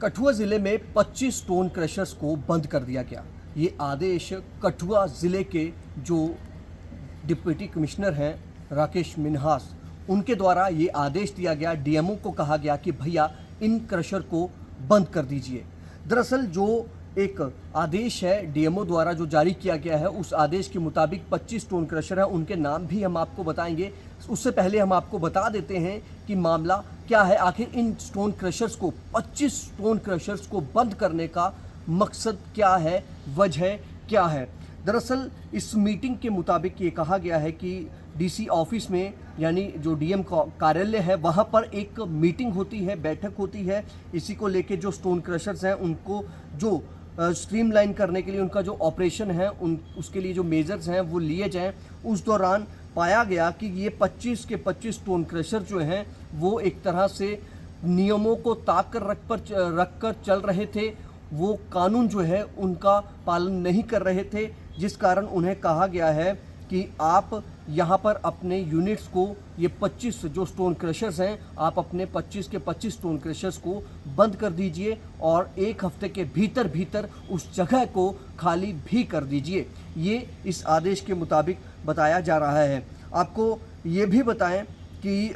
कठुआ जिले में 25 stone crushers को बंद कर दिया गया। ये आदेश कठुआ जिले के जो डिप्टी कमिश्नर हैं राकेश मिन्हास, उनके द्वारा ये आदेश दिया गया। डीएमओ को कहा गया कि भैया इन क्रशर को बंद कर दीजिए। दरअसल जो एक आदेश है डीएमओ द्वारा जो जारी किया गया है, उस आदेश के मुताबिक 25 स्टोन क्रशर हैं। उनके नाम भी हम आपको बताएंगे। उससे पहले हम आपको बता देते हैं कि मामला क्या है। आखिर इन स्टोन क्रशर्स को 25 स्टोन क्रशर्स को बंद करने का मकसद क्या है, वजह क्या है। दरअसल इस मीटिंग के मुताबिक ये कहा गया है कि डीसी ऑफिस में, यानी जो डीएम कार्यालय है, वहाँ पर एक मीटिंग होती है, बैठक होती है। इसी को लेके जो स्टोन क्रशर्स हैं उनको जो स्ट्रीमलाइन करने के लिए उनका जो ऑपरेशन है उसके लिए जो मेजर्स हैं वो लिए जाएं। उस दौरान पाया गया कि ये 25 के 25 स्टोन क्रशर जो हैं वो एक तरह से नियमों को ताक कर रख कर चल रहे थे। वो कानून जो है उनका पालन नहीं कर रहे थे, जिस कारण उन्हें कहा गया है कि आप यहाँ पर अपने यूनिट्स को, ये 25 जो स्टोन क्रशर्स हैं, आप अपने 25 के 25 स्टोन क्रशर्स को बंद कर दीजिए और एक हफ्ते के भीतर भीतर उस जगह को खाली भी कर दीजिए। ये इस आदेश के मुताबिक बताया जा रहा है। आपको ये भी बताएं कि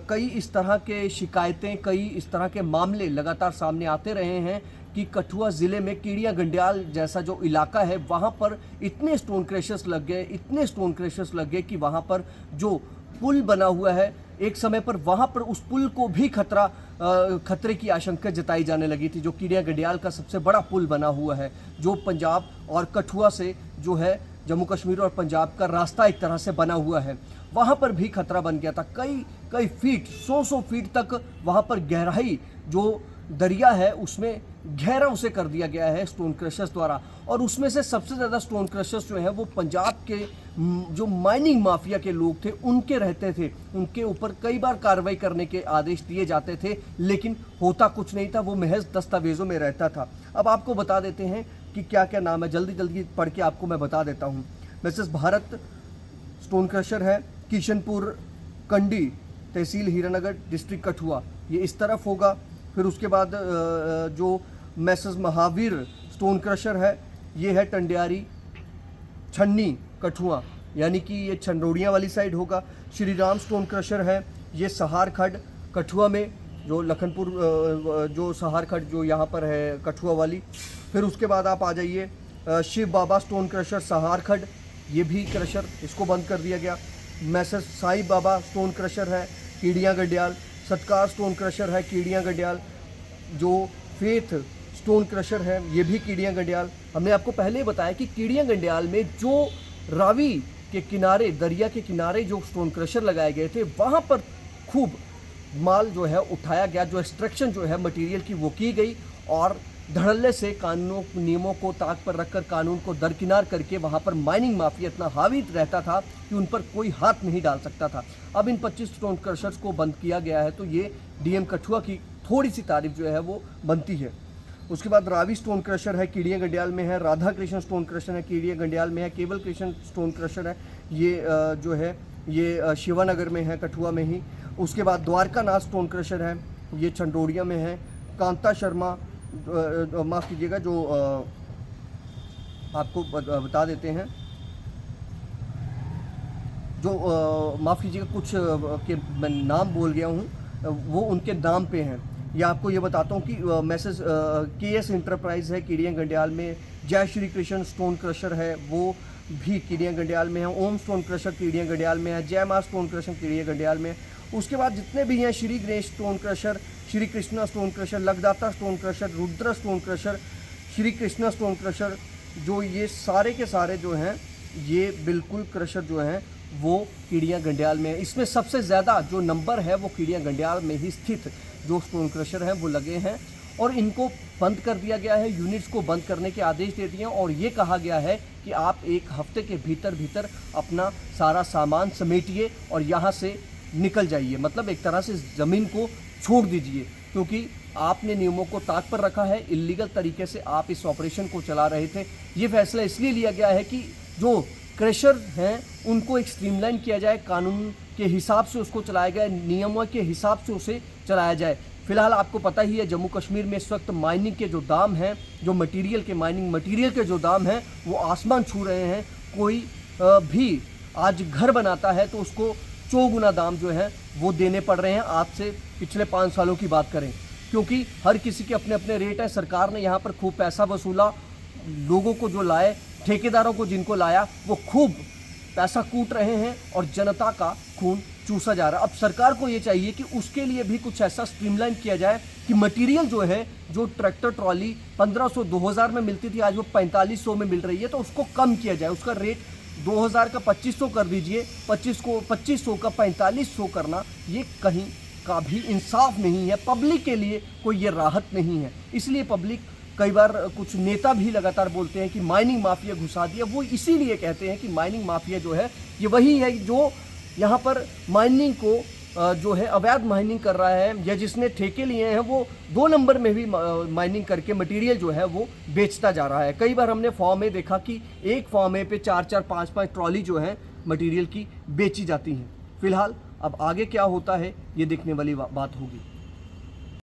कई इस तरह के शिकायतें, कई इस तरह के मामले लगातार सामने आते रहे हैं कि कठुआ ज़िले में कीड़ियाँ गंडियाल जैसा जो इलाका है वहाँ पर इतने स्टोन क्रशर्स लग गए कि वहाँ पर जो पुल बना हुआ है, एक समय पर वहाँ पर उस पुल को भी खतरे की आशंका जताई जाने लगी थी। जो कीड़ियाँ गंडियाल का सबसे बड़ा पुल बना हुआ है, जो पंजाब और कठुआ से जो है जम्मू कश्मीर और पंजाब का रास्ता एक तरह से बना हुआ है, वहाँ पर भी खतरा बन गया था। कई फीट, 100 फीट तक वहाँ पर गहराई जो दरिया है उसमें गहरा उसे कर दिया गया है स्टोन क्रशर्स द्वारा। और उसमें से सबसे ज़्यादा स्टोन क्रशर्स जो हैं वो पंजाब के जो माइनिंग माफिया के लोग थे उनके रहते थे। उनके ऊपर कई बार कार्रवाई करने के आदेश दिए जाते थे, लेकिन होता कुछ नहीं था, वो महज दस्तावेज़ों में रहता था। अब आपको बता देते हैं कि क्या क्या नाम है, जल्दी पढ़ के आपको मैं बता देता हूँ। मिसेस भारत स्टोन क्रशर है, किशनपुर कंडी, तहसील हीरानगर, डिस्ट्रिक्ट कठुआ, ये इस तरफ होगा। फिर उसके बाद जो मैसेज महावीर स्टोन क्रशर है, ये है टंडियारी छन्नी कठुआ, यानी कि ये छंडोड़ियाँ वाली साइड होगा। श्री राम स्टोन क्रशर है, ये सहारखड कठुआ में, जो लखनपुर जो सहारखड जो यहाँ पर है कठुआ वाली। फिर उसके बाद आप आ जाइए शिव बाबा स्टोन क्रशर सहारखड, ये भी क्रशर, इसको बंद कर दिया गया। Message Sai Baba stone crusher है, कीड़ियाँ गंडियाल। सत्कार स्टोन क्रशर है, कीड़ियाँ गंडियाल। जो फेथ स्टोन क्रशर है, ये भी कीड़ियाँ गंडियाल। हमने आपको पहले ही बताया कि कीड़ियाँ गंडियाल में जो रावी के किनारे, दरिया के किनारे जो स्टोन क्रशर लगाए गए थे, वहाँ पर खूब माल जो है उठाया गया, जो एक्सट्रैक्शन जो है मटेरियल की वो की गई और धड़ल्ले से कानूनों नियमों को ताक पर रखकर, कानून को दरकिनार करके वहाँ पर माइनिंग माफिया इतना हावी रहता था कि उन पर कोई हाथ नहीं डाल सकता था। अब इन 25 स्टोन क्रशर्स को बंद किया गया है, तो ये डीएम कठुआ की थोड़ी सी तारीफ जो है वो बनती है। उसके बाद रावी स्टोन क्रशर है, कीड़ियाँ गंडियाल में है। राधा कृष्ण स्टोन क्रशर है, कीड़ियाँ गंडियाल में है। केवल कृष्ण स्टोन क्रशर है, ये जो है ये शिवानगर में है, कठुआ में ही। उसके बाद द्वारका नाथ स्टोन क्रशर है, ये छंडोड़िया में है। कांता शर्मा, माफ़ कीजिएगा, जो आपको बता देते हैं, जो माफ़ कीजिएगा कुछ के मैं नाम बोल गया हूँ, वो उनके नाम पे हैं। या आपको ये बताता हूँ कि मैसेज केएस इंटरप्राइज है, कीड़ियाँ गंडियाल में। जय श्री कृष्ण स्टोन क्रशर है, वो भी कीड़ियाँ गंडियाल में है। ओम स्टोन क्रशर कीड़ियाँ गंडियाल में है। जय माँ स्टोन क्रशर कीड़ियाँ गंडियाल में। उसके बाद जितने भी हैं, Shri Ganesh stone crusher, Shri Krishna stone crusher, लगदाता stone crusher, Rudra stone crusher, Shri Krishna stone crusher, जो ये सारे के सारे जो हैं ये बिल्कुल क्रशर जो हैं वो कीड़ियाँ गंडियाल में है। इसमें सबसे ज़्यादा जो नंबर है वो कीड़ियाँ गंडियाल में ही स्थित जो स्टोन क्रशर हैं वो लगे हैं और इनको बंद कर दिया गया है। यूनिट्स को बंद करने के आदेश दे दिए हैं और ये कहा गया है कि आप एक हफ्ते के भीतर भीतर अपना सारा सामान समेटिए और यहाँ से निकल जाइए। मतलब एक तरह से ज़मीन को छोड़ दीजिए, क्योंकि आपने नियमों को ताक पर रखा है, इल्लीगल तरीके से आप इस ऑपरेशन को चला रहे थे। ये फैसला इसलिए लिया गया है कि जो क्रशर हैं उनको एक स्ट्रीमलाइन किया जाए, कानून के हिसाब से उसको चलाया जाए, नियमों के हिसाब से उसे चलाया जाए। फिलहाल आपको पता ही है जम्मू कश्मीर में इस वक्त माइनिंग के जो दाम हैं, जो मटेरियल के माइनिंग मटेरियल के जो दाम हैं वो आसमान छू रहे हैं। कोई भी आज घर बनाता है तो उसको चौगुना दाम जो है वो देने पड़ रहे हैं आज से पिछले 5 सालों की बात करें, क्योंकि हर किसी के अपने अपने रेट हैं। सरकार ने यहाँ पर खूब पैसा वसूला, लोगों को जो लाए, ठेकेदारों को जिनको लाया वो खूब पैसा कूट रहे हैं और जनता का खून चूसा जा रहा है। अब सरकार को ये चाहिए कि उसके लिए भी कुछ ऐसा स्ट्रीमलाइन किया जाए कि मटेरियल जो है, जो ट्रैक्टर ट्रॉली 1500-2000 में मिलती थी आज वो 4500 में मिल रही है, तो उसको कम किया जाए। उसका रेट 2000 का 2500 कर दीजिए, 2500 का 4500 करना ये कहीं का भी इंसाफ नहीं है। पब्लिक के लिए कोई ये राहत नहीं है। इसलिए पब्लिक, कई बार कुछ नेता भी लगातार बोलते हैं कि माइनिंग माफिया घुसा दिया। वो इसीलिए कहते हैं कि माइनिंग माफिया जो है ये वही है जो यहाँ पर माइनिंग को जो है अवैध माइनिंग कर रहा है, या जिसने ठेके लिए हैं वो 2 नंबर में भी माइनिंग करके मटेरियल जो है वो बेचता जा रहा है। कई बार हमने फॉर्म में देखा कि एक फॉर्म में पे 4-4, 5-5 ट्रॉली जो है मटेरियल की बेची जाती हैं। फिलहाल अब आगे क्या होता है ये देखने वाली बात होगी।